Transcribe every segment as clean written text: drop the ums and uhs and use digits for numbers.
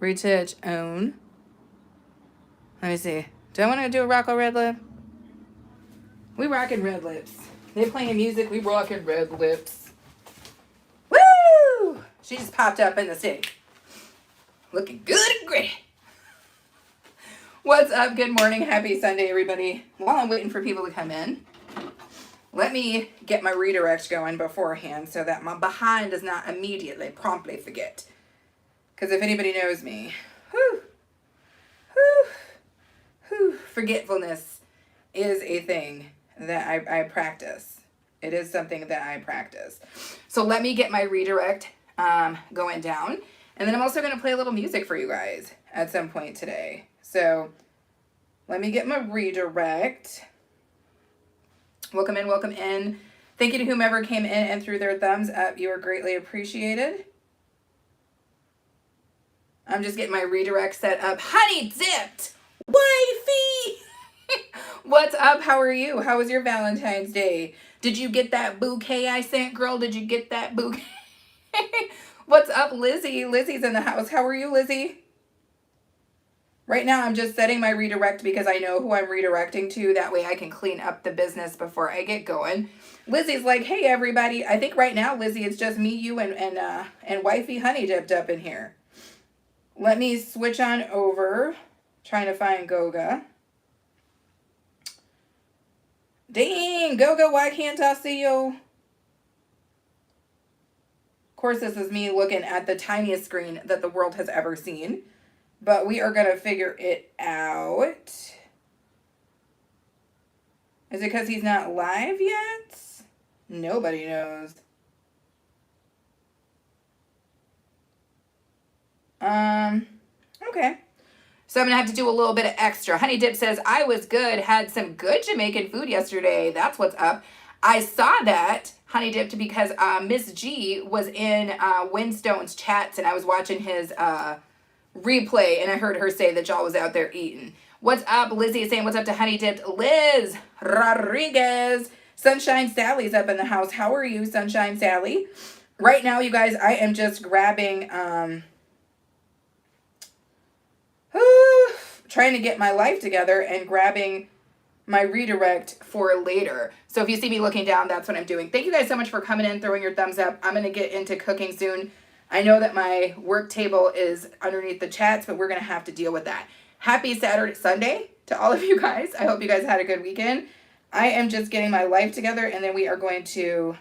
Retouch own. Let me see. Do I want to do a rock or red lip? We rocking red lips. They playing music. We rocking red lips. Woo! She just popped up in the city. Looking good and great. What's up? Good morning. Happy Sunday, everybody. While I'm waiting for people to come in, let me get my redirect going beforehand so that my behind does not immediately, promptly forget. Because if anybody knows me, forgetfulness is a thing that I practice. It is something that I practice. So let me get my redirect going down. And then I'm also going to play a little music for you guys at some point today. So let me get my redirect. Welcome in, welcome in. Thank you to whomever came in and threw their thumbs up. You are greatly appreciated. I'm just getting my redirect set up. Honey dipped! Wifey! What's up? How are you? How was your Valentine's Day? Did you get that bouquet I sent, girl? Did you get that bouquet? What's up, Lizzie? Lizzie's in the house. How are you, Lizzie? Right now, I'm just setting my redirect because I know who I'm redirecting to. That way I can clean up the business before I get going. Lizzie's like, hey, everybody. I think right now, Lizzie, it's just me, you, and Wifey Honey dipped up in here. Let me switch on over. Trying to find Goga. Dang, Goga, why can't I see you? Of course, this is me looking at the tiniest screen that the world has ever seen. But we are going to figure it out. Is it because he's not live yet? Nobody knows. Okay. So I'm going to have to do a little bit of extra. Honey Dip says, I was good. Had some good Jamaican food yesterday. That's what's up. I saw that, Honey Dipped, because Miss G was in Winstone's chats, and I was watching his replay, and I heard her say that y'all was out there eating. What's up? Lizzie is saying, what's up to Honey Dipped? Liz Rodriguez. Sunshine Sally's up in the house. How are you, Sunshine Sally? Right now, you guys, I am just grabbing... trying to get my life together and grabbing my redirect for later. So if you see me looking down, that's what I'm doing. Thank you guys so much for coming in, throwing your thumbs up. I'm going to get into cooking soon. I know that my work table is underneath the chats, but we're going to have to deal with that. Happy Saturday, Sunday to all of you guys. I hope you guys had a good weekend. I am just getting my life together, and then we are going to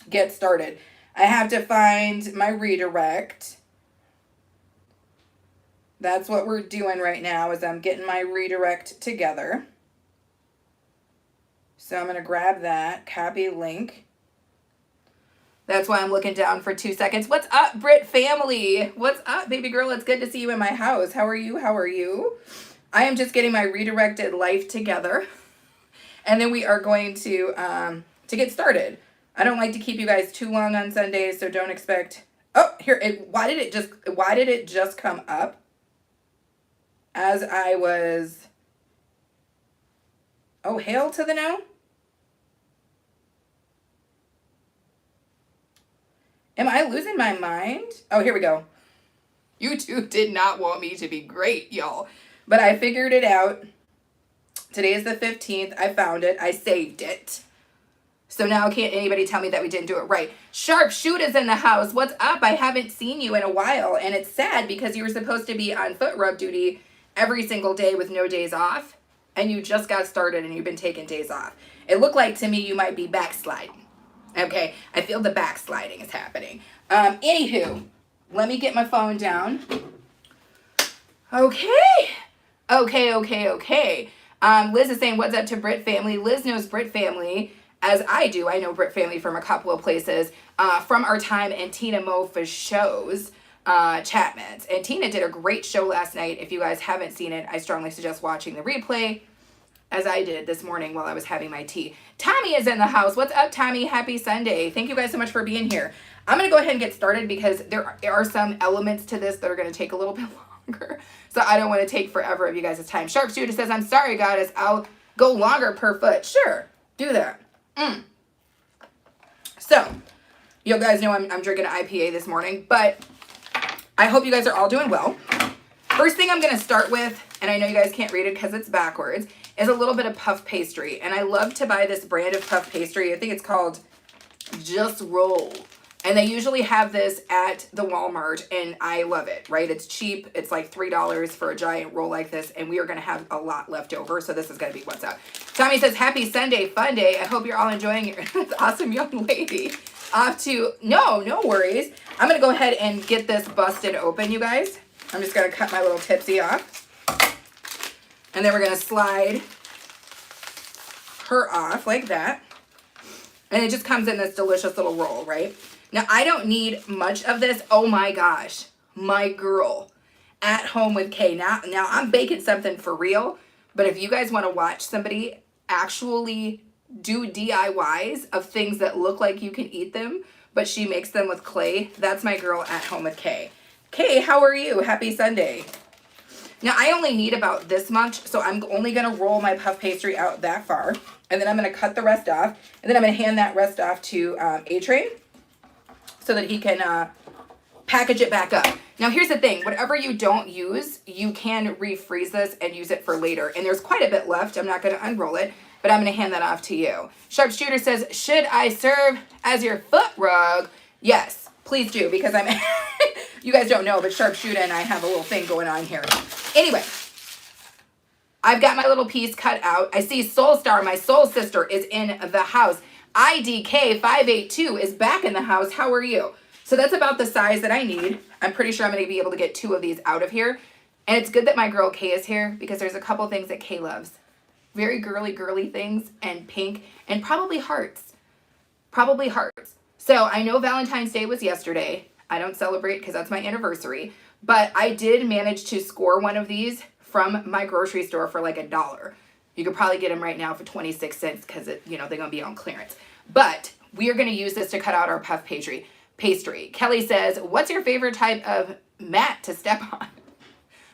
get started. I have to find my redirect. That's what we're doing right now, is I'm getting my redirect together. So I'm going to grab that, copy link. That's why I'm looking down for 2 seconds. What's up, Brit family? What's up, baby girl? It's good to see you in my house. How are you? How are you? I am just getting my redirected life together. And then we are going to get started. I don't like to keep you guys too long on Sundays, so don't expect... Oh, here, why did it just come up? As I was, oh, hail to the no. Am I losing my mind? Oh, here we go. YouTube did not want me to be great, y'all. But I figured it out. Today is the 15th. I found it. I saved it. So now can't anybody tell me that we didn't do it right. Sharpshooter's in the house. What's up? I haven't seen you in a while. And it's sad because you were supposed to be on foot rub duty every single day with no days off, and you just got started and you've been taking days off. It looked like to me you might be backsliding. Okay, I feel the backsliding is happening. Anywho, let me get my phone down. Okay. Liz is saying, what's up to Brit family? Liz knows Brit family as I do. I know Brit family from a couple of places, from our time in Tina Mofa's shows. Chapman's. And Tina did a great show last night. If you guys haven't seen it, I strongly suggest watching the replay, as I did this morning while I was having my tea. Tommy is in the house. What's up, Tommy? Happy Sunday. Thank you guys so much for being here. I'm going to go ahead and get started because there are some elements to this that are going to take a little bit longer. So I don't want to take forever of you guys' time. Sharpshooter says, I'm sorry, Goddess. I'll go longer per foot. Sure. Do that. So, you guys know I'm drinking an IPA this morning, but I hope you guys are all doing well. First thing I'm going to start with, and I know you guys can't read it because it's backwards, is a little bit of puff pastry. And I love to buy this brand of puff pastry. I think it's called Just Roll. And they usually have this at the Walmart, and I love it, right? It's cheap. It's like $3 for a giant roll like this, and we are going to have a lot left over, so this is going to be what's up. Tommy says, happy Sunday, fun day. I hope you're all enjoying it. That's awesome, young lady. Off to, no worries. I'm going to go ahead and get this busted open, you guys. I'm just going to cut my little tipsy off. And then we're going to slide her off like that. And it just comes in this delicious little roll, right? Now, I don't need much of this. Oh my gosh, my girl at home with Kay. Now I'm baking something for real, but if you guys want to watch somebody actually do DIYs of things that look like you can eat them, but she makes them with clay, that's my girl at home with Kay. Kay, how are you? Happy Sunday. Now, I only need about this much, so I'm only going to roll my puff pastry out that far, and then I'm going to cut the rest off, and then I'm going to hand that rest off to A-Train, so that he can package it back up. Now, here's the thing. Whatever you don't use, you can refreeze this and use it for later. And there's quite a bit left. I'm not going to unroll it, but I'm going to hand that off to you. Sharpshooter says, should I serve as your foot rug? Yes, please do, because I'm... You guys don't know, but Sharpshooter and I have a little thing going on here. Anyway, I've got my little piece cut out. I see Soul Star, my soul sister, is in the house. IDK582 is back in the house. How are you? So that's about the size that I need. I'm pretty sure I'm going to be able to get 2 of these out of here. And it's good that my girl Kay is here because there's a couple things that Kay loves. Very girly things and pink and probably hearts. Probably hearts. So I know Valentine's Day was yesterday. I don't celebrate because that's my anniversary. But I did manage to score one of these from my grocery store for like $1. You could probably get them right now for 26 cents because they're going to be on clearance. But we are going to use this to cut out our puff pastry. Kelly says, what's your favorite type of mat to step on?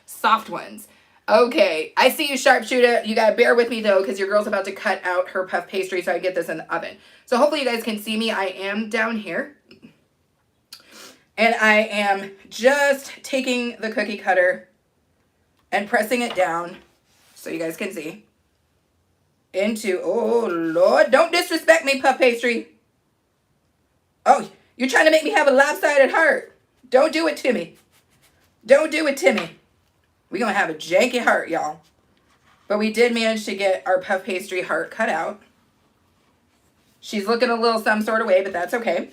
Soft ones. Okay, I see you, Sharpshooter. You got to bear with me, though, because your girl's about to cut out her puff pastry so I get this in the oven. So hopefully you guys can see me. I am down here. And I am just taking the cookie cutter and pressing it down so you guys can see. Into, oh Lord, don't disrespect me, puff pastry. Oh, you're trying to make me have a lopsided heart. Don't do it to me. Don't do it to me. We're going to have a janky heart, y'all. But we did manage to get our puff pastry heart cut out. She's looking a little some sort of way, but that's okay.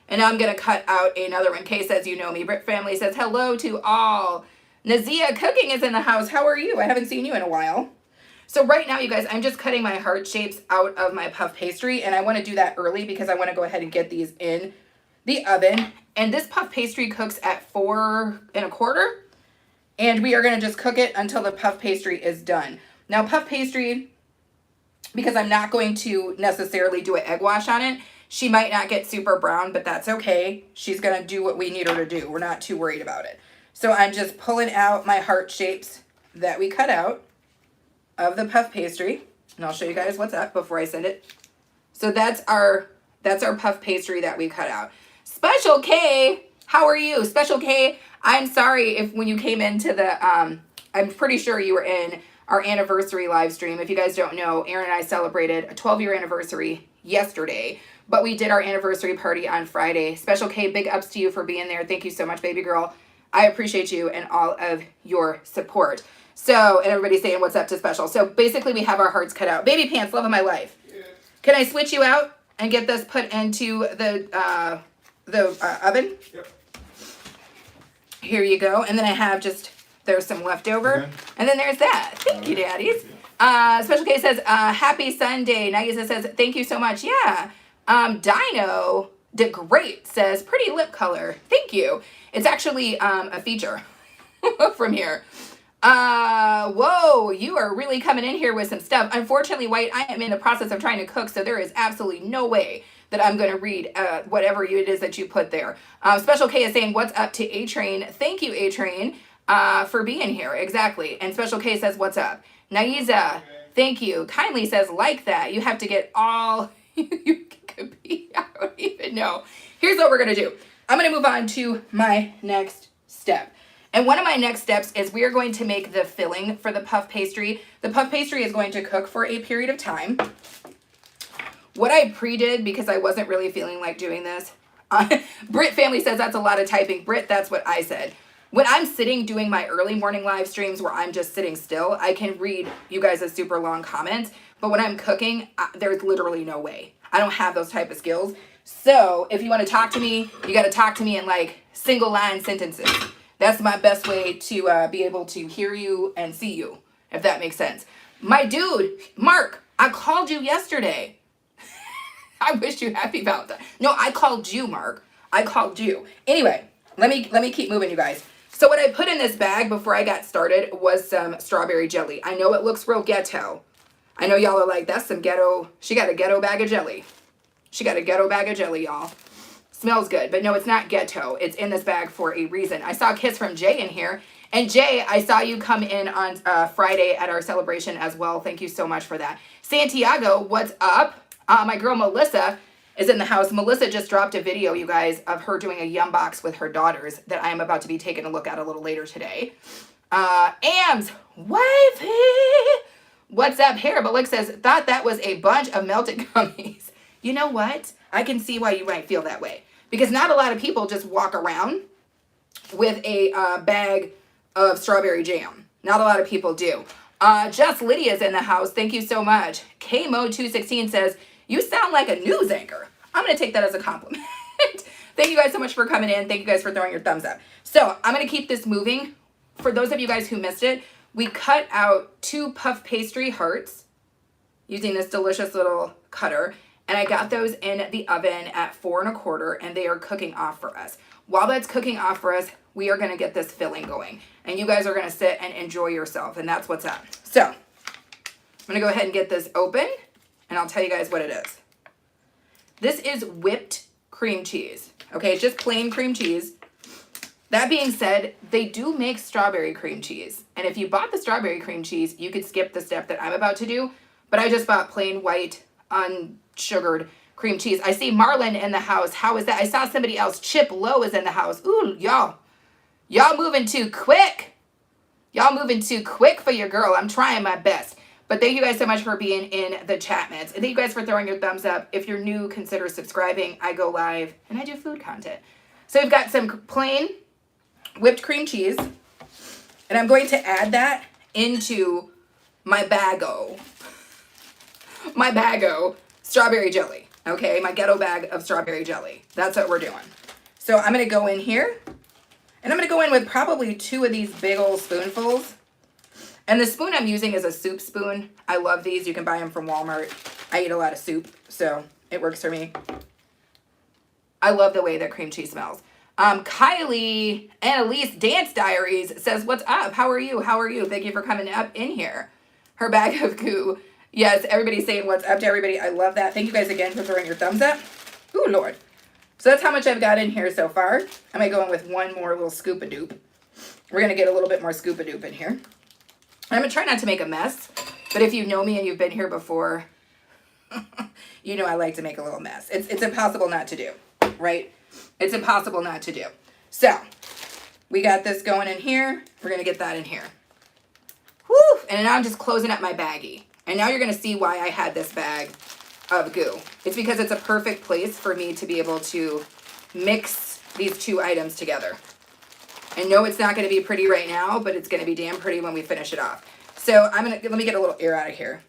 And now I'm going to cut out another one. Kay says, you know me. Brit family says, hello to all. Nazia Cooking is in the house. How are you? I haven't seen you in a while. So right now, you guys, I'm just cutting my heart shapes out of my puff pastry, and I want to do that early because I want to go ahead and get these in the oven. And this puff pastry cooks at 4 1/4, and we are going to just cook it until the puff pastry is done. Now, puff pastry, because I'm not going to necessarily do an egg wash on it, she might not get super brown, but that's okay. She's going to do what we need her to do. We're not too worried about it. So I'm just pulling out my heart shapes that we cut out of the puff pastry, and I'll show you guys what's up before I send it. So that's our puff pastry that we cut out. Special K, how are you? Special K, I'm sorry if when you came into the, I'm pretty sure you were in our anniversary live stream. If you guys don't know, Aaron and I celebrated a 12-year anniversary yesterday, but we did our anniversary party on Friday. Special K, big ups to you for being there. Thank you so much, baby girl. I appreciate you and all of your support. So, and everybody's saying what's up to Special. So basically we have our hearts cut out. Baby Pants, love of my life. Yeah. Can I switch you out and get this put into the oven? Yep. Here you go. And then I have just, there's some leftover. Okay. And then there's that. Thank you, daddies. Special K says, happy Sunday. Nagisa says, thank you so much. Yeah. Dino did great, says, pretty lip color. Thank you. It's actually a feature from here. Whoa, you are really coming in here with some stuff. Unfortunately, White, I am in the process of trying to cook, so there is absolutely no way that I'm going to read whatever it is that you put there. Special K is saying, what's up to A-Train? Thank you, A-Train, for being here. Exactly. And Special K says, what's up? Naiza, thank you. Kindly says, like that. You have to get all you could be. I don't even know. Here's what we're going to do. I'm going to move on to my next step. And one of my next steps is we are going to make the filling for the puff pastry. The puff pastry is going to cook for a period of time. What I pre-did, because I wasn't really feeling like doing this, Brit family says that's a lot of typing. Brit, that's what I said. When I'm sitting doing my early morning live streams where I'm just sitting still, I can read you guys' super long comments. But when I'm cooking, there's literally no way. I don't have those type of skills. So if you want to talk to me, you got to talk to me in like single line sentences. That's my best way to be able to hear you and see you, if that makes sense. My dude, Mark, I called you yesterday. I wish you happy Valentine. No, I called you, Mark. I called you. Anyway, let me keep moving, you guys. So what I put in this bag before I got started was some strawberry jelly. I know it looks real ghetto. I know y'all are like, that's some ghetto. She got a ghetto bag of jelly. She got a ghetto bag of jelly, y'all. Smells good, but no, it's not ghetto. It's in this bag for a reason. I saw a kiss from Jay in here. And Jay, I saw you come in on Friday at our celebration as well. Thank you so much for that. Santiago, what's up? My girl Melissa is in the house. Melissa just dropped a video, you guys, of her doing a yum box with her daughters that I am about to be taking a look at a little later today. Ams, wifey, what's up? Harabalik says, thought that was a bunch of melted gummies. You know what? I can see why you might feel that way. Because not a lot of people just walk around with a bag of strawberry jam. Not a lot of people do. Just Lydia's in the house. Thank you so much. KMO216 says, you sound like a news anchor. I'm going to take that as a compliment. Thank you guys so much for coming in. Thank you guys for throwing your thumbs up. So I'm going to keep this moving. For those of you guys who missed it, we cut out 2 puff pastry hearts using this delicious little cutter. And I got those in the oven at 4 1/4, and they are cooking off for us. While that's cooking off for us, we are going to get this filling going. And you guys are going to sit and enjoy yourself, and that's what's up. So I'm going to go ahead and get this open, and I'll tell you guys what it is. This is whipped cream cheese. Okay, it's just plain cream cheese. That being said, they do make strawberry cream cheese. And if you bought the strawberry cream cheese, you could skip the step that I'm about to do. But I just bought plain white, unsugared cream cheese. I see Marlon in the house. How is that? I saw somebody else. Chip Lowe is in the house. Ooh, y'all. Y'all moving too quick. Y'all moving too quick for your girl. I'm trying my best. But thank you guys so much for being in the chat, mats. And thank you guys for throwing your thumbs up. If you're new, consider subscribing. I go live and I do food content. So we've got some plain whipped cream cheese. And I'm going to add that into my bago. My bago strawberry jelly. Okay, my ghetto bag of strawberry jelly. That's what we're doing. So I'm going to go in here. And I'm going to go in with probably 2 of these big old spoonfuls. And the spoon I'm using is a soup spoon. I love these. You can buy them from Walmart. I eat a lot of soup, so it works for me. I love the way that cream cheese smells. Kylie Annalise Dance Diaries says, what's up? How are you? How are you? Thank you for coming up in here. Her bag of goo. Yes, everybody's saying what's up to everybody. I love that. Thank you guys again for throwing your thumbs up. Ooh, Lord. So that's how much I've got in here so far. I might go in with one more little scoop-a-doop. We're going to get a little bit more scoop-a-doop in here. I'm going to try not to make a mess, but if you know me and you've been here before, you know I like to make a little mess. It's impossible not to do, right? It's impossible not to do. So, we got this going in here. We're going to get that in here. Woo! And now I'm just closing up my baggie. And now you're going to see why I had this bag of goo. It's because it's a perfect place for me to be able to mix these 2 items together. And no, it's not going to be pretty right now, but it's going to be damn pretty when we finish it off. So let me get a little air out of here.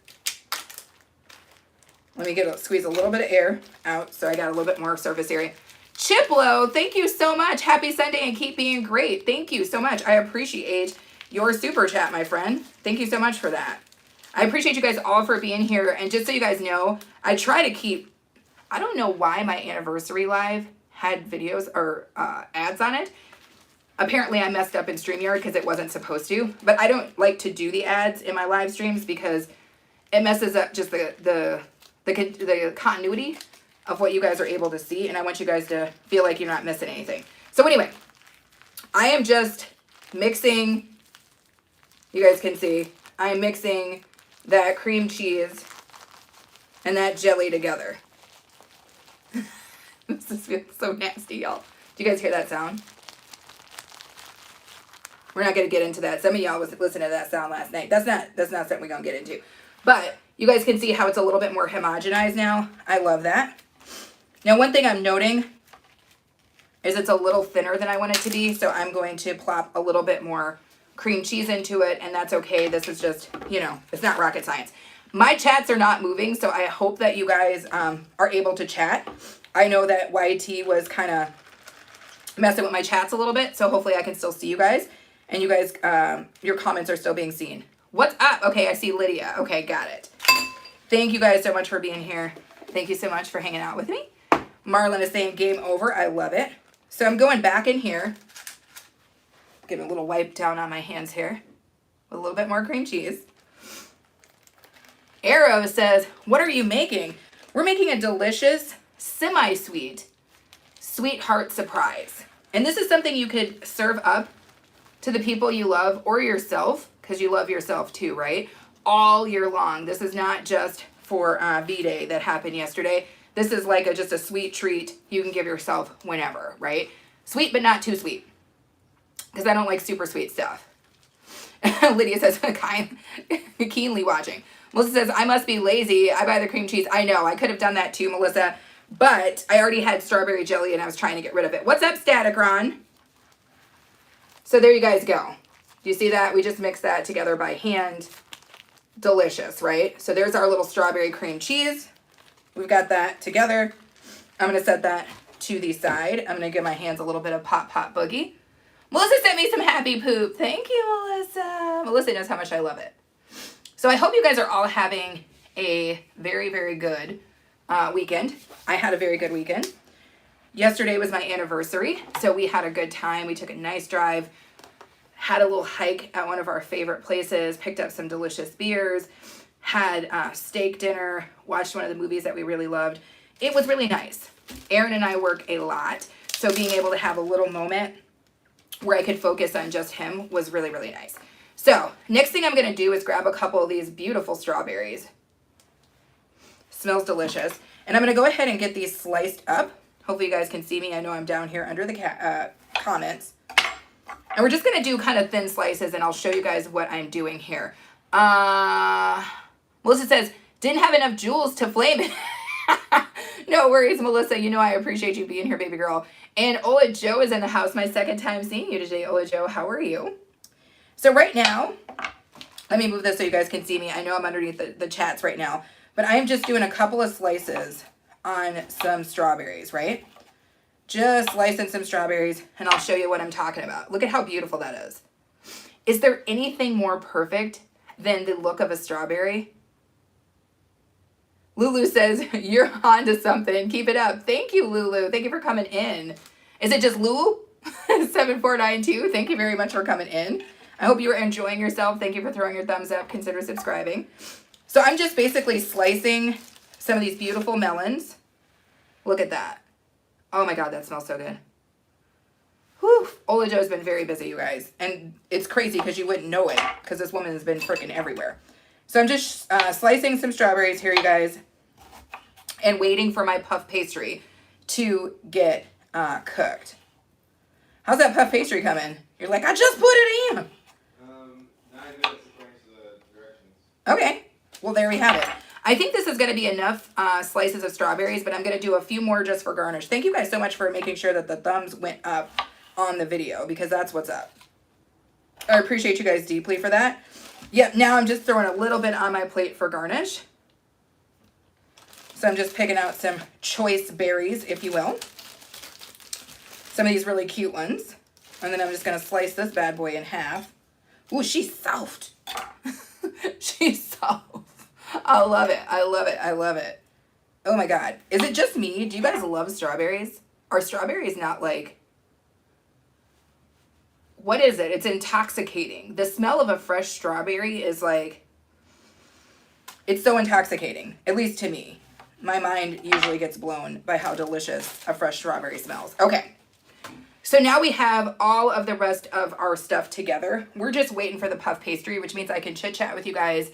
Let me squeeze a little bit of air out so I got a little bit more surface area. Chiplo, thank you so much. Happy Sunday and keep being great. Thank you so much. I appreciate your super chat, my friend. Thank you so much for that. I appreciate you guys all for being here. And just so you guys know, I try to keep, I don't know why my anniversary live had videos or ads on it. Apparently I messed up in StreamYard because it wasn't supposed to, but I don't like to do the ads in my live streams because it messes up just the continuity of what you guys are able to see, and I want you guys to feel like you're not missing anything. So anyway, I am just mixing, you guys can see, I am mixing that cream cheese and that jelly together. This feels so nasty, y'all. Do you guys hear that sound? we're not going to get into that. Some of y'all was listening to that sound last night. That's not something we're going to get into. But you guys can see how it's a little bit more homogenized now. I love that. Now, one thing I'm noting is it's a little thinner than I want it to be. So I'm going to plop a little bit more cream cheese into it, and that's okay. This is just, you know, it's not rocket science. My chats are not moving, so I hope that you guys are able to chat. I know that YT was kind of messing with my chats a little bit, so hopefully I can still see you guys. And you guys, your comments are still being seen. What's up? Okay, I see Lydia. Okay, got it. Thank you guys so much for being here. Thank you so much for hanging out with me. Marlon is saying game over. I love it. So I'm going back in here. Give it a little wipe down on my hands here with a little bit more cream cheese. Arrow says, what are you making? We're making a delicious, semi-sweet, sweetheart surprise. And this is something you could serve up to the people you love or yourself, because you love yourself too, right? All year long. This is not just for V-Day that happened yesterday. This is like just a sweet treat you can give yourself whenever, right? Sweet, but not too sweet, because I don't like super sweet stuff. Lydia says, keenly watching. Melissa says, I must be lazy. I buy the cream cheese. I know. I could have done that too, Melissa. But I already had strawberry jelly and I was trying to get rid of it. What's up, Staticron? So there you guys go. Do you see that? We just mixed that together by hand. Delicious, right? So there's our little strawberry cream cheese. We've got that together. I'm going to set that to the side. I'm going to give my hands a little bit of pop boogie. Melissa sent me some happy poop. Thank you, Melissa. Melissa knows how much I love it. So I hope you guys are all having a very, very good weekend. I had a very good weekend. Yesterday was my anniversary, so we had a good time. We took a nice drive, had a little hike at one of our favorite places, picked up some delicious beers, had steak dinner, watched one of the movies that we really loved. It was really nice. Aaron and I work a lot, so being able to have a little moment where I could focus on just him was really, really nice. So next thing I'm going to do is grab a couple of these beautiful strawberries. Smells delicious. And I'm going to go ahead and get these sliced up. Hopefully you guys can see me. I know I'm down here under the comments. And we're just going to do kind of thin slices, and I'll show you guys what I'm doing here. Melissa says, didn't have enough jewels to flame it. No worries, Melissa. You know I appreciate you being here, baby girl. And Ola Joe is in the house. My second time seeing you today, Ola Joe. How are you? So right now, let me move this so you guys can see me. I know I'm underneath the chats right now, but I am just doing a couple of slices on some strawberries, right? Just slicing some strawberries, and I'll show you what I'm talking about. Look at how beautiful that is. Is there anything more perfect than the look of a strawberry? Lulu says, you're on to something. Keep it up. Thank you, Lulu. Thank you for coming in. Is it just Lulu? 7492. Thank you very much for coming in. I hope you are enjoying yourself. Thank you for throwing your thumbs up. Consider subscribing. So I'm just basically slicing some of these beautiful melons. Look at that. Oh my God, that smells so good. Whew. Ola Joe's been very busy, you guys. And it's crazy because you wouldn't know it because this woman has been freaking everywhere. So I'm just slicing some strawberries here, you guys, and waiting for my puff pastry to get cooked. How's that puff pastry coming? You're like, I just put it in. 9 minutes according to the directions. Okay. Well, there we have it. I think this is going to be enough slices of strawberries, but I'm going to do a few more just for garnish. Thank you guys so much for making sure that the thumbs went up on the video, because that's what's up. I appreciate you guys deeply for that. Yep, now I'm just throwing a little bit on my plate for garnish. So I'm just picking out some choice berries, if you will. Some of these really cute ones. And then I'm just going to slice this bad boy in half. Ooh, she's soft. She's soft. I love it. I love it. I love it. Oh my God. Is it just me? Do you guys love strawberries? Are strawberries not like... What is it? It's intoxicating. The smell of a fresh strawberry is like... It's so intoxicating. At least to me. My mind usually gets blown by how delicious a fresh strawberry smells. Okay. So now we have all of the rest of our stuff together. We're just waiting for the puff pastry, which means I can chit chat with you guys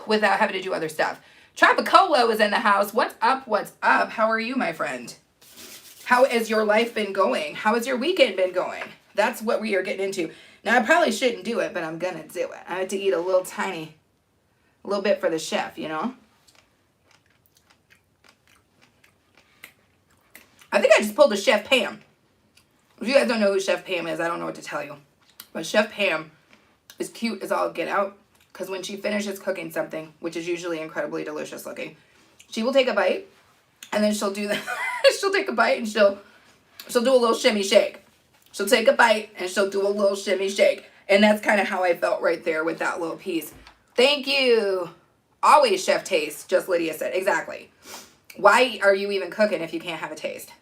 without having to do other stuff. Tropicolo is in the house. What's up? What's up? How are you, my friend? How has your life been going? How has your weekend been going? That's what we are getting into. Now, I probably shouldn't do it, but I'm going to do it. I have to eat a little bit for the chef, you know? I think I just pulled a Chef Pam. If you guys don't know who Chef Pam is, I don't know what to tell you. But Chef Pam is cute as all get out, because when she finishes cooking something, which is usually incredibly delicious looking, she will take a bite, and then she'll do that. She'll take a bite, and she'll do a little shimmy shake. She'll take a bite, and she'll do a little shimmy shake. And that's kind of how I felt right there with that little piece. Thank you. Always chef taste, just Lydia said. Exactly. Why are you even cooking if you can't have a taste?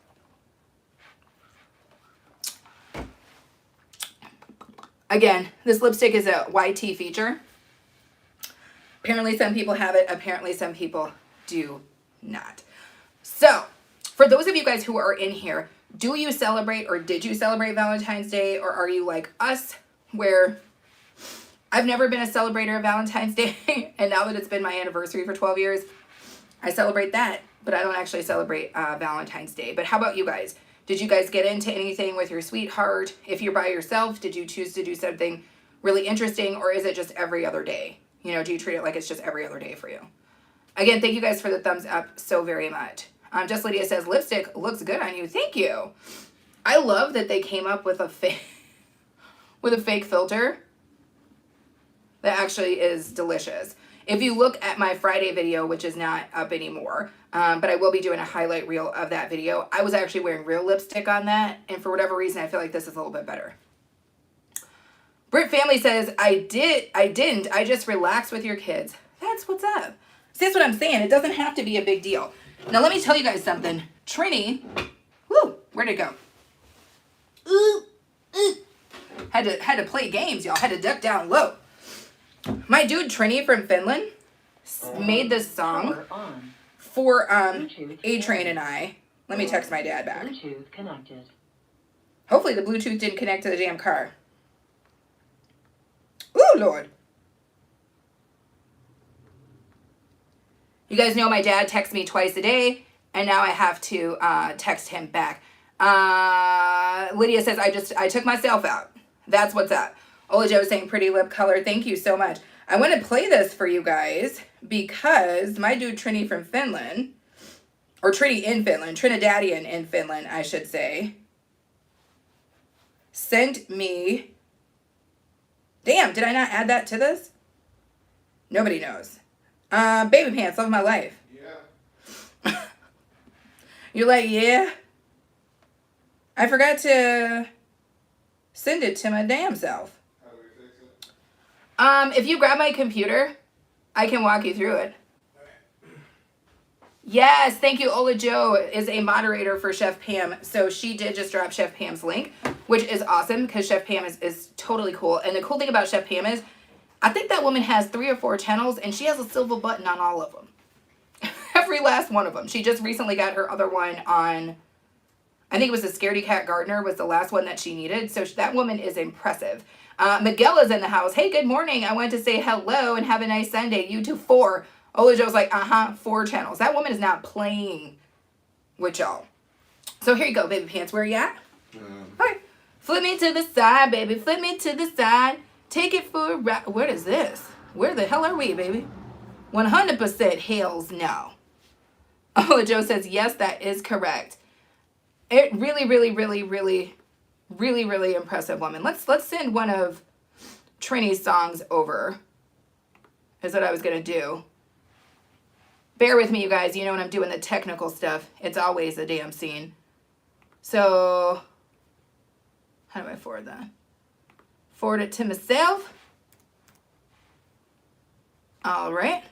Again, this lipstick is a YT feature. Apparently some people have it. Apparently some people do not. So, for those of you guys who are in here, do you celebrate or did you celebrate Valentine's Day? Or are you like us where I've never been a celebrator of Valentine's Day. And now that it's been my anniversary for 12 years, I celebrate that. But I don't actually celebrate Valentine's Day. But how about you guys? Did you guys get into anything with your sweetheart? If you're by yourself, did you choose to do something really interesting? Or is it just every other day? You know, do you treat it like it's just every other day for you? Again, thank you guys for the thumbs up so very much. Just Lydia says, lipstick looks good on you. Thank you. I love that they came up with a fake filter that actually is delicious. If you look at my Friday video, which is not up anymore, but I will be doing a highlight reel of that video, I was actually wearing real lipstick on that, and for whatever reason, I feel like this is a little bit better. Brit Family says, I didn't. I just relaxed with your kids. That's what's up. See, that's what I'm saying. It doesn't have to be a big deal. Now, let me tell you guys something. Trini, where'd it go? Had to play games, y'all. Had to duck down low. My dude Trini from Finland made this song for A-Train and I. Let me text my dad back. Bluetooth connected. Hopefully the Bluetooth didn't connect to the damn car. Ooh, Lord. You guys know my dad texts me twice a day, and now I have to text him back. Lydia says, I took myself out. That's what's up. Ola Joe saying pretty lip color. Thank you so much. I want to play this for you guys because my dude Trini from Finland, or Trini in Finland, Trinidadian in Finland, I should say, sent me... Damn, did I not add that to this? Nobody knows. Baby pants, love my life. Yeah. You're like, yeah. I forgot to send it to my damn self. How do we fix it? If you grab my computer, I can walk you through it. Yes, thank you. Ola Joe is a moderator for Chef Pam. So she did just drop Chef Pam's link, which is awesome because Chef Pam is totally cool. And the cool thing about Chef Pam is, I think that woman has 3 or 4 channels and she has a silver button on all of them. Every last one of them. She just recently got her other one on, I think it was the Scaredy Cat Gardener was the last one that she needed. So that woman is impressive. Miguel is in the house. Hey, good morning. I wanted to say hello and have a nice Sunday. You too, 4. Ola Joe's like, 4 channels. That woman is not playing with y'all. So here you go, baby pants. Where you at? Okay. Flip me to the side, baby. Flip me to the side. Take it for a ride. What is this? Where the hell are we, baby? 100% hells no. Ola Joe says, yes, that is correct. It really, really, really, really, really, really impressive woman. Let's send one of Trini's songs over. Is what I was going to do. Bear with me, you guys. You know when I'm doing the technical stuff, it's always a damn scene. So, how do I forward that? Forward it to myself. All right.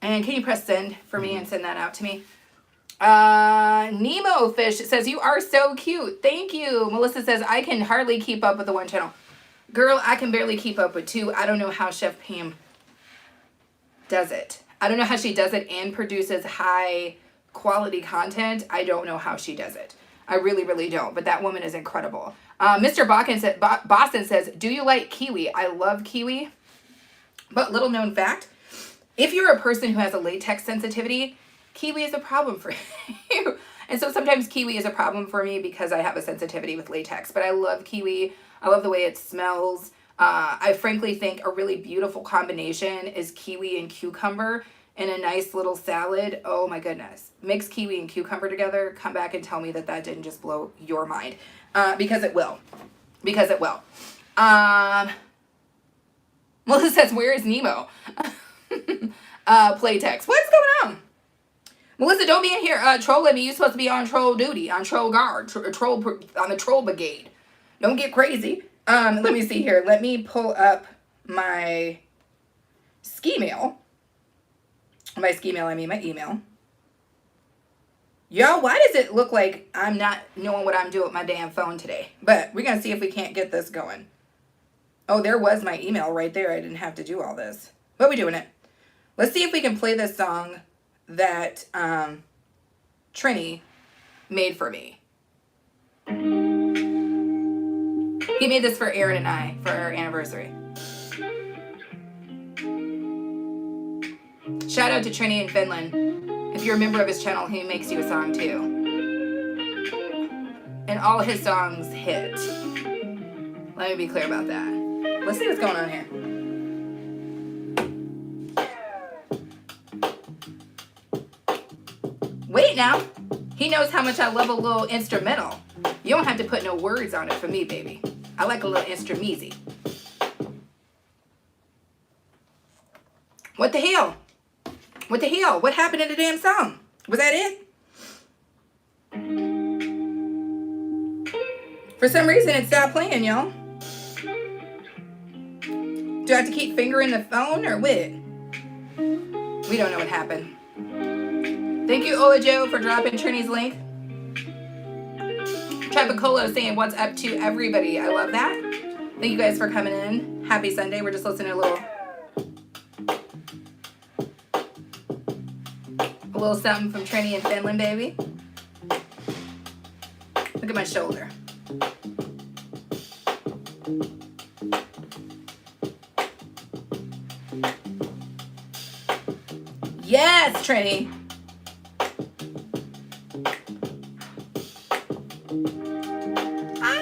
And can you press send for me and send that out to me? Nemo Fish says, you are so cute. Thank you. Melissa says, I can hardly keep up with the 1 channel. Girl, I can barely keep up with 2. I don't know how Chef Pam does it. I don't know how she does it and produces high quality content. I don't know how she does it. I really, really don't. But that woman is incredible. Mr. Boston says, do you like kiwi? I love kiwi. But little known fact, if you're a person who has a latex sensitivity, kiwi is a problem for you. And so sometimes kiwi is a problem for me because I have a sensitivity with latex. But I love kiwi. I love the way it smells. I frankly think a really beautiful combination is kiwi and cucumber in a nice little salad. Oh my goodness. Mix kiwi and cucumber together. Come back and tell me that that didn't just blow your mind. Because it will. Because it will. Melissa says, where is Nemo? Playtex. What's going on? Melissa, don't be in here trolling me. You're supposed to be on troll duty, on troll guard, on the troll brigade. Don't get crazy. Let me see here. Let me pull up my ski mail. By ski mail, I mean my email. Y'all, why does it look like I'm not knowing what I'm doing with my damn phone today? But we're going to see if we can't get this going. Oh, there was my email right there. I didn't have to do all this. But we're doing it. Let's see if we can play this song that Trini made for me. He made this for Aaron and I for our anniversary. Shout out to Trini in Finland. If you're a member of his channel, he makes you a song too. And all his songs hit. Let me be clear about that. Let's see what's going on here. Wait now. He knows how much I love a little instrumental. You don't have to put no words on it for me, baby. I like a little instrumeezy. What the hell? What the hell? What happened in the damn song? Was that it? For some reason, it stopped playing, y'all. Do I have to keep fingering the phone or what? We don't know what happened. Thank you, Ola Joe, for dropping Trini's link. Trapicola saying what's up to everybody. I love that. Thank you guys for coming in. Happy Sunday. We're just listening to a little something from Trini in Finland, baby. Look at my shoulder. Yes, Trini.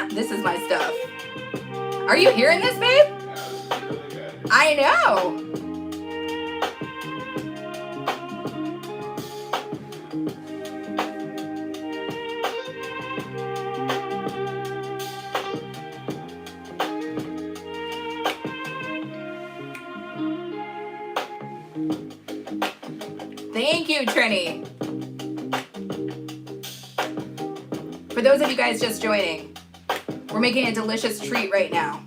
This is my stuff. Are you hearing this, babe? I know. Thank you, Trini. For those of you guys just joining, we're making a delicious treat right now.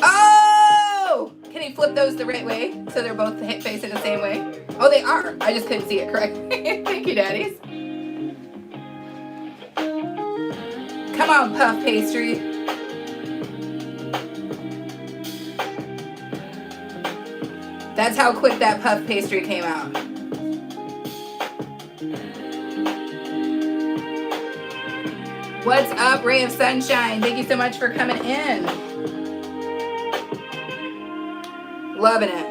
Oh! Can you flip those the right way so they're both facing the same way? Oh, they are. I just couldn't see it correctly. Thank you, daddies. Come on, puff pastry. That's how quick that puff pastry came out. What's up, Ray of Sunshine? Thank you so much for coming in. Loving it.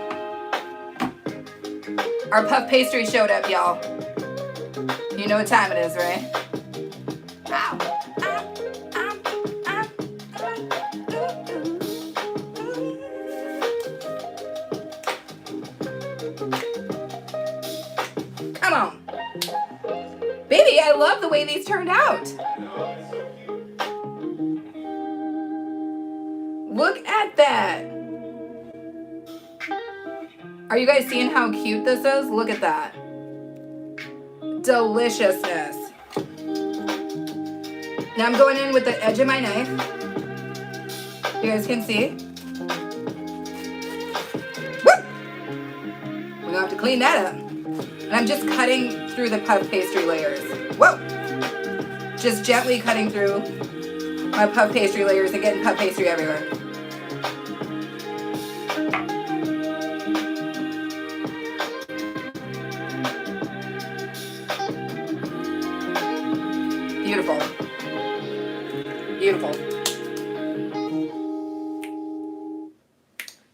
Our puff pastry showed up, y'all. You know what time it is, right? Ow. Come on. Baby, I love the way these turned out. Look at that. Are you guys seeing how cute this is? Look at that. Deliciousness. Now I'm going in with the edge of my knife. You guys can see. Woo! We're gonna have to clean that up. And I'm just cutting through the puff pastry layers. Whoa! Just gently cutting through my puff pastry layers and getting puff pastry everywhere. Beautiful. Beautiful.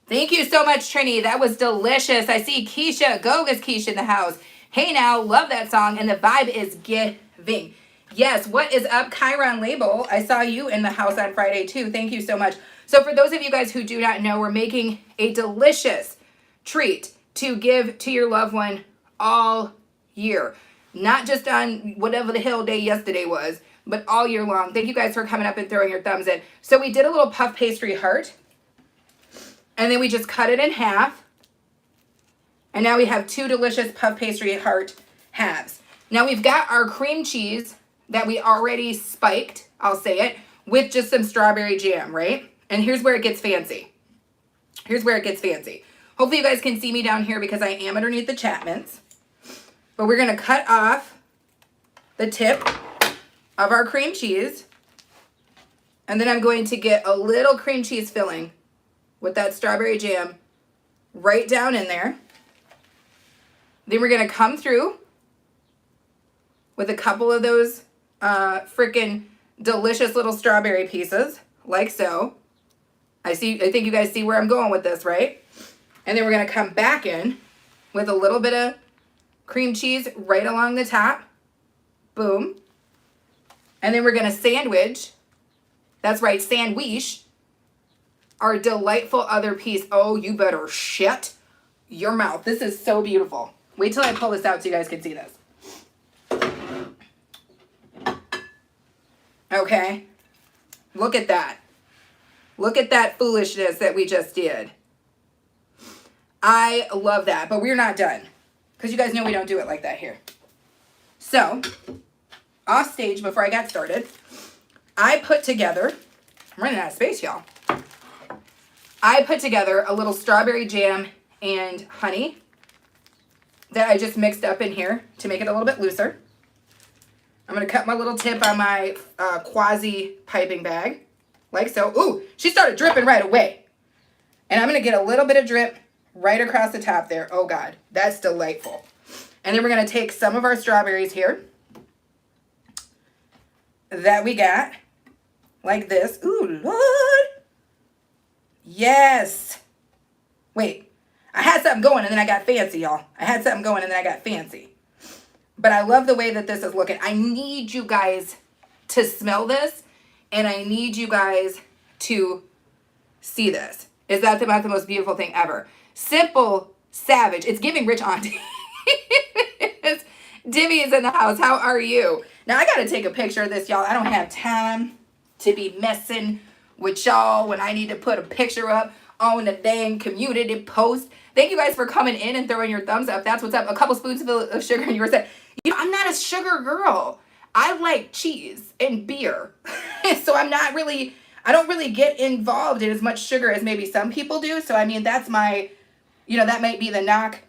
Thank you so much, Trini. That was delicious. I see Keisha, Goga's Keisha in the house. Hey now, love that song, and the vibe is giving. Yes, what is up, Chiron Label? I saw you in the house on Friday too. Thank you so much. So for those of you guys who do not know, we're making a delicious treat to give to your loved one all year. Not just on whatever the hell day yesterday was, but all year long. Thank you guys for coming up and throwing your thumbs in. So we did a little puff pastry heart. And then we just cut it in half. And now we have 2 delicious puff pastry heart halves. Now we've got our cream cheese that we already spiked, I'll say it, with just some strawberry jam, right? And here's where it gets fancy. Here's where it gets fancy. Hopefully you guys can see me down here because I am underneath the Chapmans. But we're going to cut off the tip of our cream cheese. And then I'm going to get a little cream cheese filling with that strawberry jam right down in there. Then we're going to come through with a couple of those freaking delicious little strawberry pieces, like so. I think you guys see where I'm going with this, right? And then we're going to come back in with a little bit of cream cheese right along the top. Boom. And then we're going to sandwich. That's right, sandwich. Our delightful other piece. Oh, you better shut your mouth. This is so beautiful. Wait till I pull this out so you guys can see this. Okay. Look at that. Look at that foolishness that we just did. I love that, but we're not done. Because you guys know we don't do it like that here. So, off stage before I got started, I put together, I'm running out of space, y'all. I put together a little strawberry jam and honey that I just mixed up in here to make it a little bit looser. I'm going to cut my little tip on my quasi piping bag, like so. Ooh, she started dripping right away. And I'm going to get a little bit of drip right across the top there. Oh, God, that's delightful. And then we're going to take some of our strawberries here that we got, like this. Ooh, Lord. Yes. Wait, I had something going and then I got fancy, y'all. I had something going and then I got fancy. But I love the way that this is looking. I need you guys to smell this and I need you guys to see this. Is that about the most beautiful thing ever? Simple, savage. It's giving rich auntie. Dimmy is in the house. How are you? Now I got to take a picture of this, y'all. I don't have time to be messing with y'all when I need to put a picture up on the dang community post. Thank you guys for coming in and throwing your thumbs up. That's what's up. A couple spoonfuls of sugar and you were saying, you know, I'm not a sugar girl. I like cheese and beer. So I don't really get involved in as much sugar as maybe some people do. So I mean, that's my, that might be the knock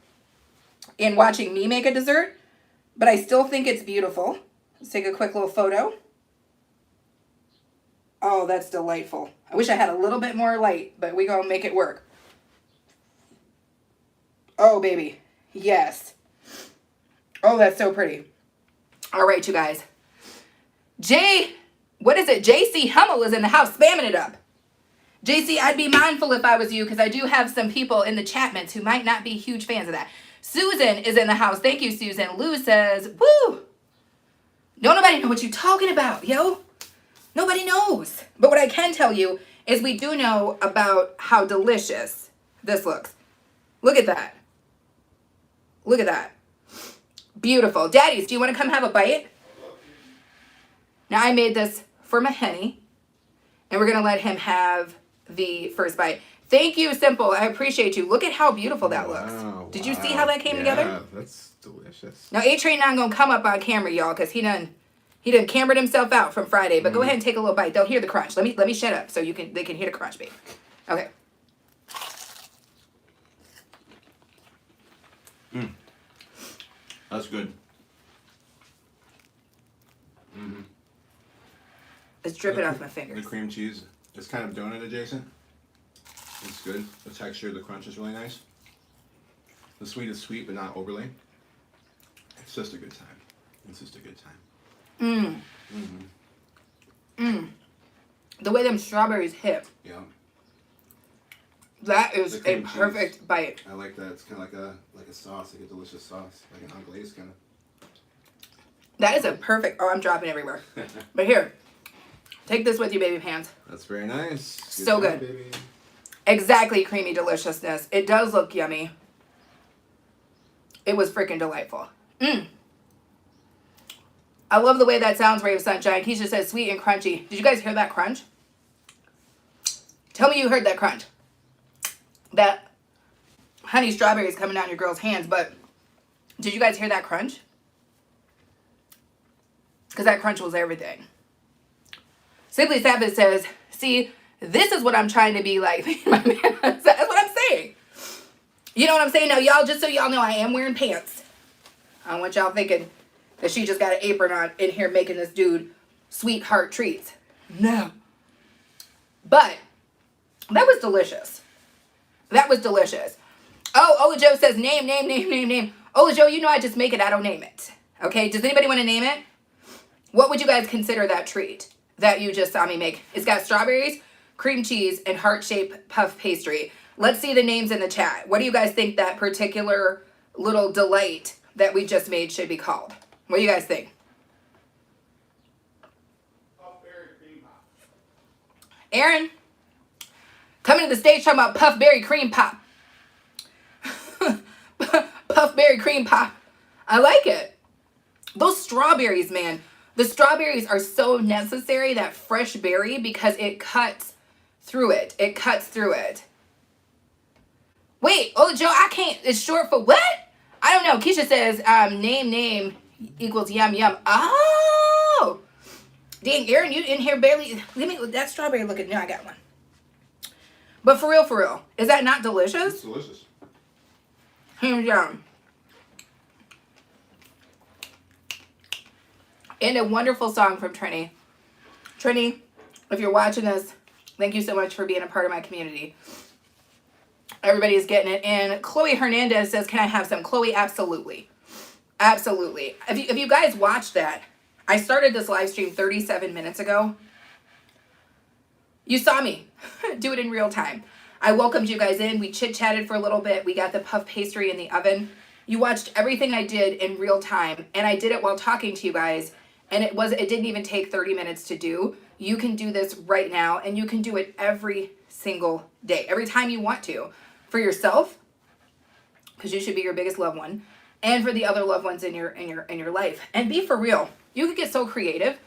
in watching me make a dessert, but I still think it's beautiful. Let's take a quick little photo. Oh, that's delightful. I wish I had a little bit more light, but we're going to make it work. Oh, baby. Yes. Oh, that's so pretty. All right, you guys. JC Hummel is in the house spamming it up. JC, I'd be mindful if I was you because I do have some people in the Chapmans who might not be huge fans of that. Susan is in the house. Thank you, Susan. Lou says, woo. Don't nobody know what you're talking about, yo. Nobody knows. But what I can tell you is we do know about how delicious this looks. Look at that. Look at that. Beautiful. Daddies, do you want to come have a bite? Now, I made this for my honey, and we're going to let him have the first bite. Thank you, Simple. I appreciate you. Look at how beautiful that looks. Did you see how that came together? Yeah, that's delicious. Now, A-Train not going to come up on camera, y'all, because he done cambered himself out from Friday. But go ahead and take a little bite. They'll hear the crunch. Let me shut up so they can hear the crunch, babe. Okay. That's good. Mm-hmm. It's dripping off my fingers. The cream cheese is kind of donut adjacent. It's good. The texture, the crunch is really nice. The sweet is sweet, but not overly. It's just a good time. It's just a good time. The way them strawberries hit. Yeah. That is The a cream cheese. perfect bite. I like that. It's kind of like a sauce, like a delicious sauce, like an anglaise kind That is a perfect. Oh, I'm dropping everywhere. of. But here, take this with you, baby pants. That's very nice. So job, good. baby. Exactly creamy deliciousness. It does look yummy. It was freaking delightful. I love the way that sounds, Ray of Sunshine. Keisha says sweet and crunchy. Did you guys hear that crunch? Tell me you heard that crunch. That honey strawberry is coming out in your girl's hands, but did you guys hear that crunch? Because that crunch was everything. Simply Savage says, see, this is what I'm trying to be like. That's what I'm saying. You know what I'm saying? Now, y'all, just so y'all know, I am wearing pants. I don't want y'all thinking that she just got an apron on in here making this dude sweetheart treats. No. But that was delicious. That was delicious. Oh, Ola Joe says name. Ola Joe, you know I just make it. I don't name it. Okay, does anybody want to name it? What would you guys consider that treat that you just saw me make? It's got strawberries, cream cheese, and heart-shaped puff pastry. Let's see the names in the chat. What do you guys think that particular little delight that we just made should be called? What do you guys think? Puffberry cream pop. Aaron, coming to the stage talking about puffberry cream pop. Puffberry cream pop. I like it. Those strawberries, man. The strawberries are so necessary, that fresh berry, because it cuts through it. It cuts through it. Wait, oh, Joe, I can't. It's short for what? I don't know. Keisha says name equals yum. Oh. Dang, Aaron, you in here barely. Let me, that strawberry looking. No, I got one. But for real, is that not delicious? It's delicious. Hands down. And a wonderful song from Trini. Trini, if you're watching this, thank you so much for being a part of my community. Everybody is getting it. And Chloe Hernandez says, can I have some? Chloe, absolutely. Absolutely. If you guys watched that, I started this live stream 37 minutes ago. You saw me do it in real time. I welcomed you guys in. We chit-chatted for a little bit. We got the puff pastry in the oven. You watched everything I did in real time, and I did it while talking to you guys, and it didn't even take 30 minutes to do. You can do this right now, and you can do it every single day, every time you want to, for yourself, because you should be your biggest loved one, and for the other loved ones in your life. And be for real. You could get so creative.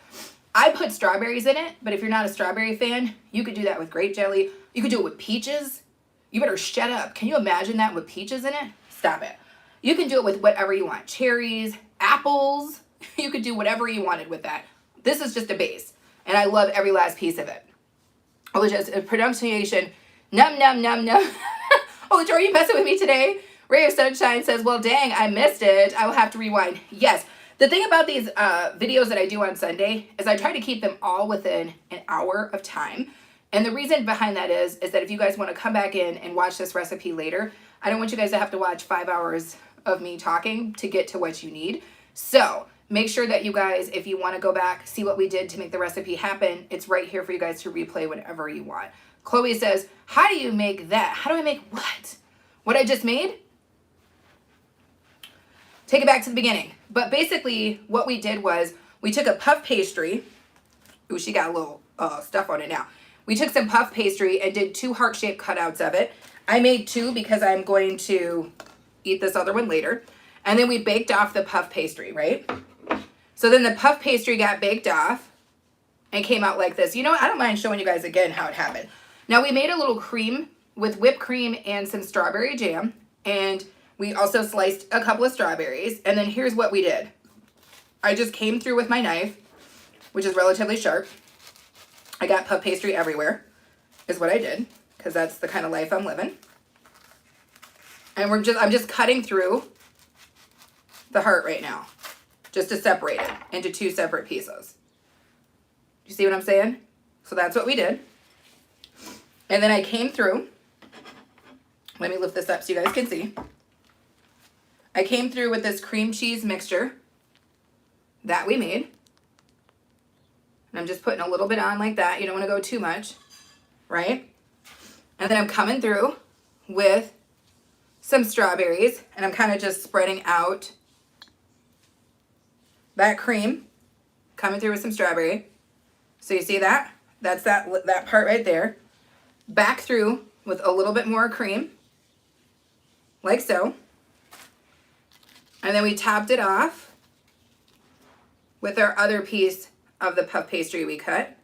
I put strawberries in it, but if you're not a strawberry fan, you could do that with grape jelly. You could do it with peaches. You better shut up. Can you imagine that with peaches in it? Stop it. You can do it with whatever you want. Cherries, apples. You could do whatever you wanted with that. This is just a base, and I love every last piece of it. Oh, just a pronunciation. Num. Oh, Joe, are you messing with me today? Ray of Sunshine says, well, dang, I missed it. I will have to rewind. Yes. The thing about these videos that I do on Sunday is I try to keep them all within an hour of time. And the reason behind that is that if you guys want to come back in and watch this recipe later, I don't want you guys to have to watch 5 hours of me talking to get to what you need. So make sure that you guys, if you want to go back, see what we did to make the recipe happen, it's right here for you guys to replay whenever you want. Chloe says, how do you make that? How do I make what? What I just made? Take it back to the beginning. But basically what we did was we took a puff pastry. Ooh, she got a little stuff on it now. We took some puff pastry and did 2 heart-shaped cutouts of it. I made 2 because I'm going to eat this other one later. And then we baked off the puff pastry, right? So then the puff pastry got baked off and came out like this. You know what? I don't mind showing you guys again how it happened. Now we made a little cream with whipped cream and some strawberry jam. And we also sliced a couple of strawberries. And then here's what we did. I just came through with my knife, which is relatively sharp. I got puff pastry everywhere, is what I did, because that's the kind of life I'm living. And I'm just cutting through the heart right now, just to separate it into 2 separate pieces. You see what I'm saying? So that's what we did. And then I came through. Let me lift this up so you guys can see. I came through with this cream cheese mixture that we made. And I'm just putting a little bit on like that. You don't want to go too much, right? And then I'm coming through with some strawberries, and I'm kind of just spreading out that cream coming through with some strawberry. So you see that? That's that part right there. Back through with a little bit more cream, like so. And then we topped it off with our other piece of the puff pastry we cut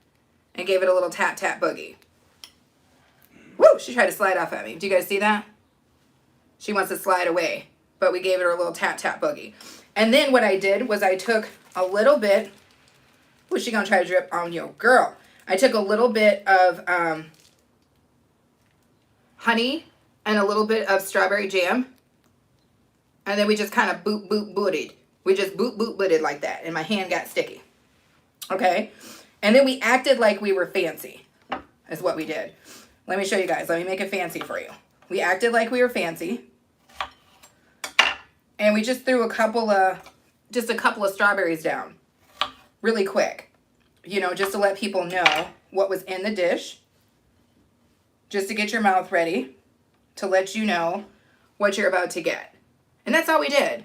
and gave it a little tap tap boogie. Woo! She tried to slide off at me. Do you guys see that? She wants to slide away, but we gave her a little tap tap boogie. And then what I did was I took a little bit. Who's she gonna try to drip on you, girl? I took a little bit of honey and a little bit of strawberry jam, and then we just kind of booted. We just booted like that, and my hand got sticky. Okay, and then we acted like we were fancy, is what we did. Let me show you guys. Let me make it fancy for you. We acted like we were fancy, and we just threw a couple of strawberries down really quick, you know, just to let people know what was in the dish, just to get your mouth ready, to let you know what you're about to get. And that's all we did.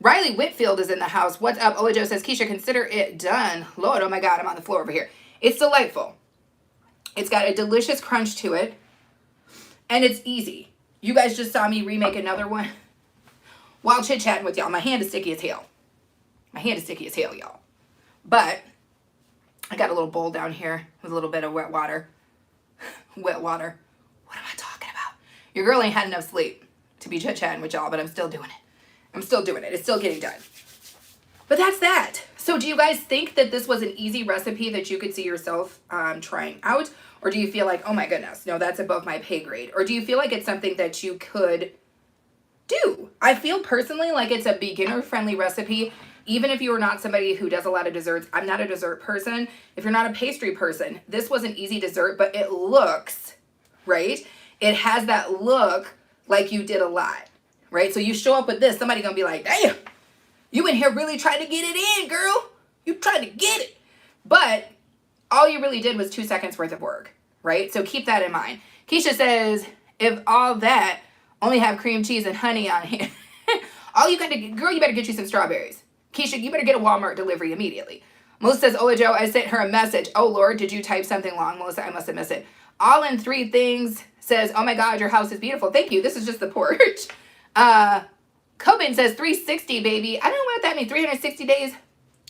Riley Whitfield is in the house. What's up? Ola Joe says, Keisha, consider it done. Lord, oh my God, I'm on the floor over here. It's delightful. It's got a delicious crunch to it, and it's easy. You guys just saw me remake another one while chit-chatting with y'all. My hand is sticky as hell. My hand is sticky as hell, y'all. But I got a little bowl down here with a little bit of wet water. Wet water. What am I talking about? Your girl ain't had enough sleep to be chit-chatting with y'all, but I'm still doing it. I'm still doing it. It's still getting done. But that's that. So do you guys think that this was an easy recipe that you could see yourself trying out? Or do you feel like, oh my goodness, no, that's above my pay grade? Or do you feel like it's something that you could do? I feel personally like it's a beginner-friendly recipe. Even if you are not somebody who does a lot of desserts, I'm not a dessert person. If you're not a pastry person, this was an easy dessert, but it looks, right? It has that look like you did a lot, right? So you show up with this, somebody gonna be like, damn, you in here really trying to get it in, girl. You tried to get it. But all you really did was 2 seconds worth of work, right? So keep that in mind. Keisha says, if all that, only have cream cheese and honey on here. All you got to, girl, you better get you some strawberries. Keisha, you better get a Walmart delivery immediately. Melissa says, Ola Joe, I sent her a message. Oh, Lord, did you type something long? Melissa, I must have missed it. All in 3 things says, oh, my God, your house is beautiful. Thank you. This is just the porch. Coben says 360, baby. I don't know what that means. 360 days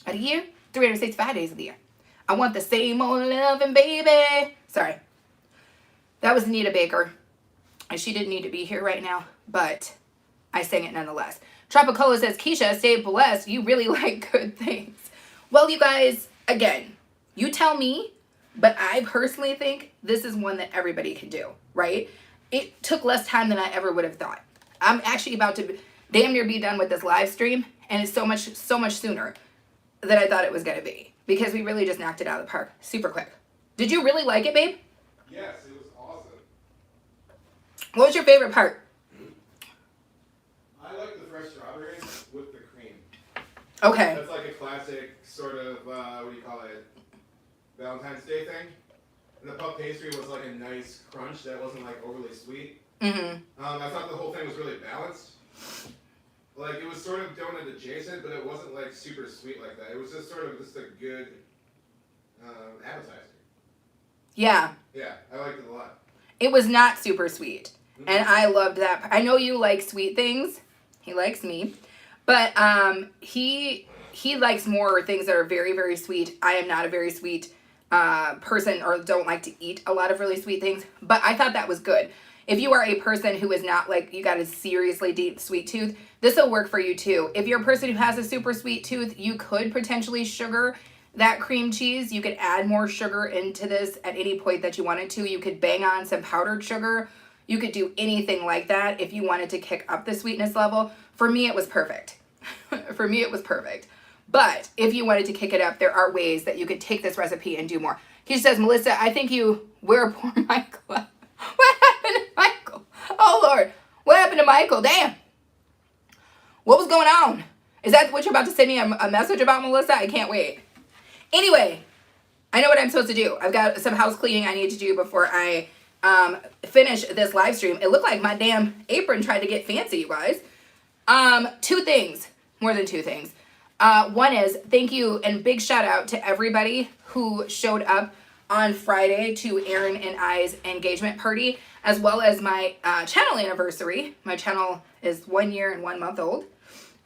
of the year? 365 days of the year. I want the same old loving, baby. Sorry. That was Anita Baker. And she didn't need to be here right now, but I sang it nonetheless. Tropicola says, Keisha, stay blessed. You really like good things. Well, you guys, again, you tell me, but I personally think this is one that everybody can do, right? It took less time than I ever would have thought. I'm actually about to damn near be done with this live stream, and it's so much sooner than I thought it was going to be, because we really just knocked it out of the park super quick. Did you really like it, babe? Yes, it was awesome. What was your favorite part? I like the fresh strawberries with the cream. Okay. That's like a classic sort of, what do you call it, Valentine's Day thing. And the puff pastry was like a nice crunch that wasn't like overly sweet. Mm-hmm. I thought the whole thing was really balanced. Like, it was sort of donut adjacent, but it wasn't like super sweet like that. It was just sort of just a good appetizer. Yeah. Yeah, I liked it a lot. It was not super sweet. Mm-hmm. And I loved that. I know you like sweet things. He likes me. But he likes more things that are very, very sweet. I am not a very sweet person, or don't like to eat a lot of really sweet things. But I thought that was good. If you are a person who is not like, you got a seriously deep sweet tooth, this will work for you too. If you're a person who has a super sweet tooth, you could potentially sugar that cream cheese. You could add more sugar into this at any point that you wanted to. You could bang on some powdered sugar. You could do anything like that if you wanted to kick up the sweetness level. For me, it was perfect. For me, it was perfect. But if you wanted to kick it up, there are ways that you could take this recipe and do more. He says, Melissa, I think you wear poor Michael. What happened to Michael? Oh, Lord. What happened to Michael? Damn. What was going on? Is that what you're about to send me a message about, Melissa? I can't wait. Anyway, I know what I'm supposed to do. I've got some house cleaning I need to do before I finish this live stream. It looked like my damn apron tried to get fancy, you guys. Two things, more than two things. One is thank you and big shout out to everybody who showed up on Friday to Aaron and I's engagement party, as well as my channel anniversary. My channel is 1 year and 1 month old.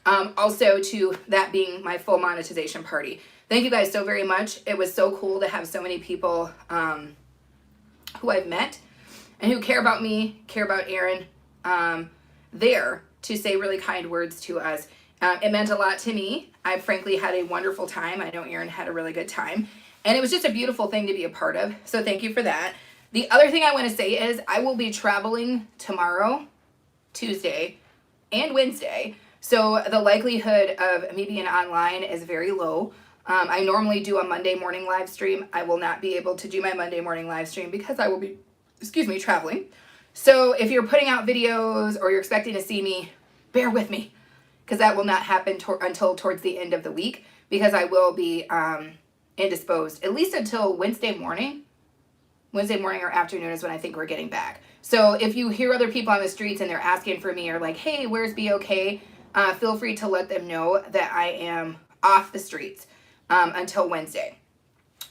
Also to that being my full monetization party. Thank you guys so very much. It was so cool to have so many people who I've met and who care about me, care about Aaron, there to say really kind words to us. It meant a lot to me. I frankly had a wonderful time. I know Aaron had a really good time. And it was just a beautiful thing to be a part of. So thank you for that. The other thing I want to say is I will be traveling tomorrow, Tuesday, and Wednesday. So the likelihood of me being online is very low. I normally do a Monday morning live stream. I will not be able to do my Monday morning live stream because I will be, traveling. So if you're putting out videos or you're expecting to see me, bear with me because that will not happen until towards the end of the week because I will be indisposed, at least until Wednesday morning. Wednesday morning or afternoon is when I think we're getting back. So if you hear other people on the streets and they're asking for me or like, hey, where's BOK? Feel free to let them know that I am off the streets until Wednesday.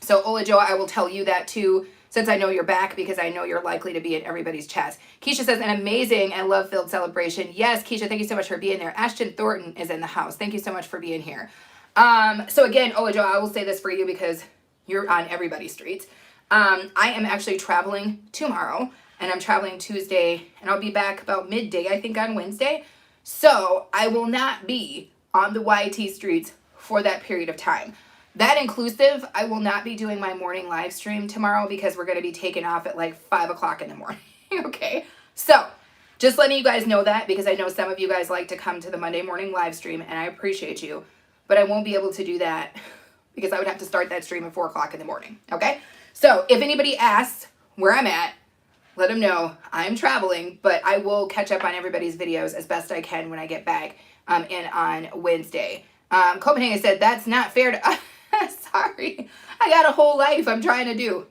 So Ola Joe, I will tell you that too, since I know you're back because I know you're likely to be in everybody's chats. Keisha says, an amazing and love-filled celebration. Yes, Keisha, thank you so much for being there. Ashton Thornton is in the house. Thank you so much for being here. So again, Ola Joe, I will say this for you because you're on everybody's streets. I am actually traveling tomorrow and I'm traveling Tuesday and I'll be back about midday, I think on Wednesday. So I will not be on the YT streets for that period of time. That inclusive, I will not be doing my morning live stream tomorrow because we're going to be taking off at like 5 o'clock in the morning. Okay. So just letting you guys know that because I know some of you guys like to come to the Monday morning live stream and I appreciate you, but I won't be able to do that because I would have to start that stream at 4 o'clock in the morning. Okay. So if anybody asks where I'm at, let them know I'm traveling, but I will catch up on everybody's videos as best I can when I get back and on Wednesday. Copenhagen said, that's not fair to sorry. I got a whole life I'm trying to do.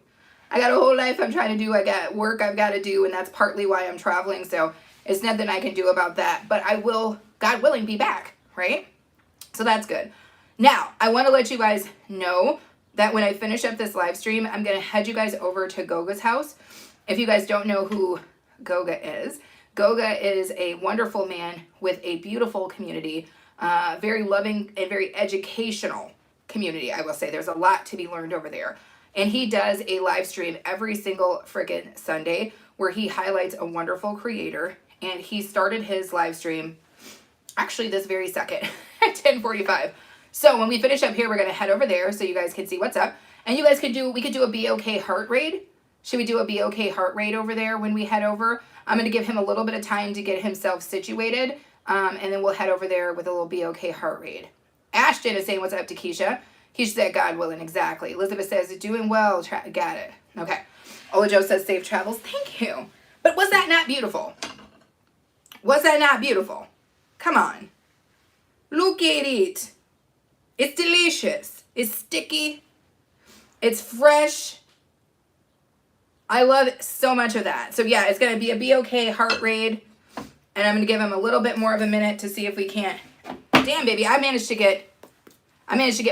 I got work I've got to do, and that's partly why I'm traveling. So it's nothing I can do about that, but I will, God willing, be back, right? So that's good. Now, I want to let you guys know that when I finish up this live stream, I'm going to head you guys over to Goga's house. If you guys don't know who Goga is a wonderful man with a beautiful community, very loving and very educational community, I will say. There's a lot to be learned over there. And he does a live stream every single friggin' Sunday where he highlights a wonderful creator. And he started his live stream actually this very second at 10:45. So when we finish up here, we're going to head over there so you guys can see what's up. And you guys we could do a BOK heart rate. Should we do a BOK heart rate over there when we head over? I'm going to give him a little bit of time to get himself situated. And then we'll head over there with a little BOK heart rate. Ashton is saying what's up to Keisha. Keisha said, God willing, exactly. Elizabeth says, doing well. Got it. Okay. Ola Joe says, safe travels. Thank you. But was that not beautiful? Was that not beautiful? Come on. Look at it. It's delicious. It's sticky. It's fresh. I love so much of that. So yeah, it's going to be a BOK heart rate. And I'm going to give him a little bit more of a minute to see if we can't. Damn, baby, I managed to get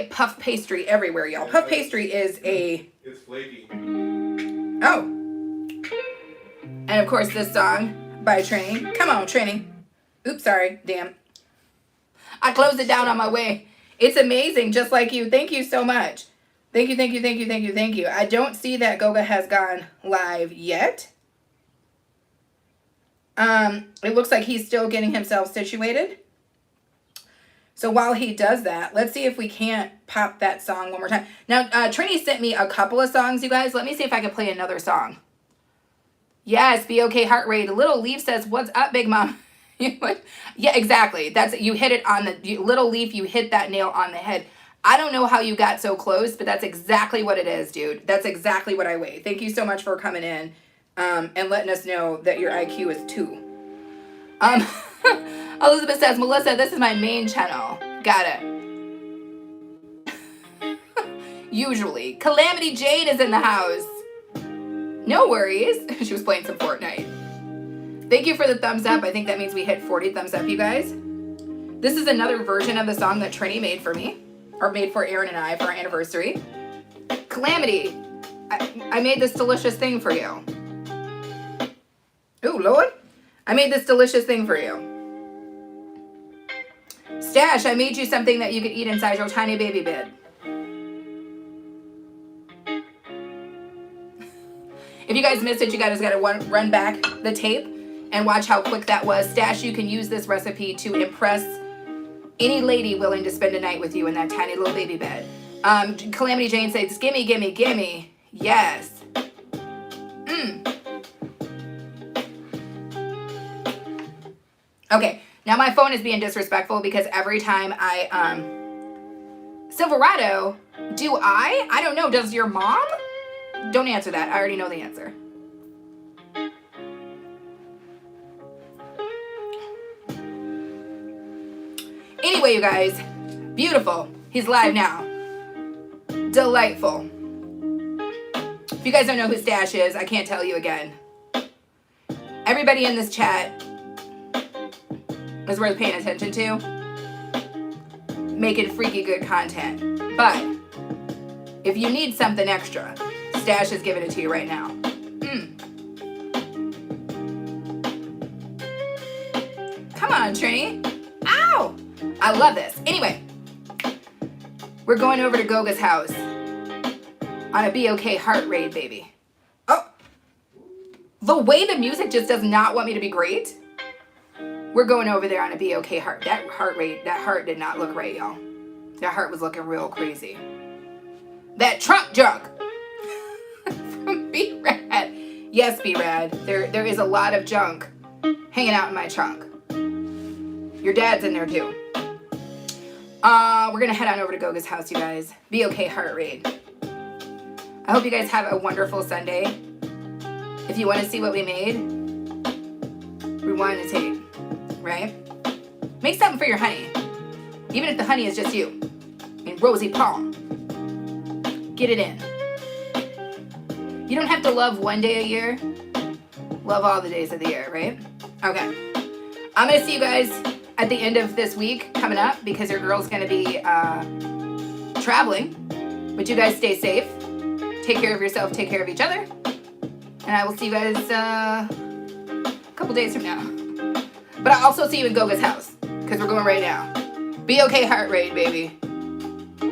puff pastry everywhere, y'all. Puff pastry is It's flaky. Oh. And of course this song by Trini. Come on, Trini. Oops, sorry. Damn. I closed it down on my way. It's amazing, just like you. Thank you so much. Thank you. I don't see that Goga has gone live yet. It looks like he's still getting himself situated. So while he does that, let's see if we can't pop that song one more time. Now, Trini sent me a couple of songs, you guys. Let me see if I can play another song. Yes, BOK heart rate. Little Leaf says, what's up, Big Mom? Yeah, exactly. You hit it on the, Little Leaf, you hit that nail on the head. I don't know how you got so close, but that's exactly what it is, dude. That's exactly what I weigh. Thank you so much for coming in and letting us know that your IQ is 2. Elizabeth says, Melissa, this is my main channel. Got it. Usually. Calamity Jade is in the house. No worries. She was playing some Fortnite. Thank you for the thumbs up. I think that means we hit 40 thumbs up, you guys. This is another version of the song that Trini made for me, or made for Aaron and I for our anniversary. Calamity, I made this delicious thing for you. Ooh, Lord. I made this delicious thing for you. Stash, I made you something that you could eat inside your tiny baby bed. If you guys missed it, you guys got to run back the tape and watch how quick that was. Stash, you can use this recipe to impress any lady willing to spend a night with you in that tiny little baby bed. Calamity Jane says, gimme, gimme, gimme. Yes. Okay, now my phone is being disrespectful because every time I, Silverado, do I don't know, does your mom? Don't answer that, I already know the answer. Anyway, you guys, beautiful. He's live now. Delightful. If you guys don't know who Stash is, I can't tell you again. Everybody in this chat is worth paying attention to. Making freaky good content. But if you need something extra, Stash is giving it to you right now. Come on, Trini. Ow! I love this. Anyway, we're going over to Goga's house on a BOK heart raid, baby. Oh, the way the music just does not want me to be great. We're going over there on a BOK heart. That heart rate, that heart did not look right, y'all. That heart was looking real crazy. That trunk junk from B-Rad. Yes, B-Rad. There is a lot of junk hanging out in my trunk. Your dad's in there too. We're gonna head on over to Goga's house, you guys. BOK heart rate. I hope you guys have a wonderful Sunday. If you want to see what we made, rewind the tape, right? Make something for your honey. Even if the honey is just you and Rosie Palm. Get it in. You don't have to love one day a year. Love all the days of the year, right? Okay. I'm going to see you guys at the end of this week coming up because your girl's going to be traveling. But you guys stay safe. Take care of yourself. Take care of each other. And I will see you guys a couple days from now. But I'll also see you in Goga's house because we're going right now. BOK heart rate, baby.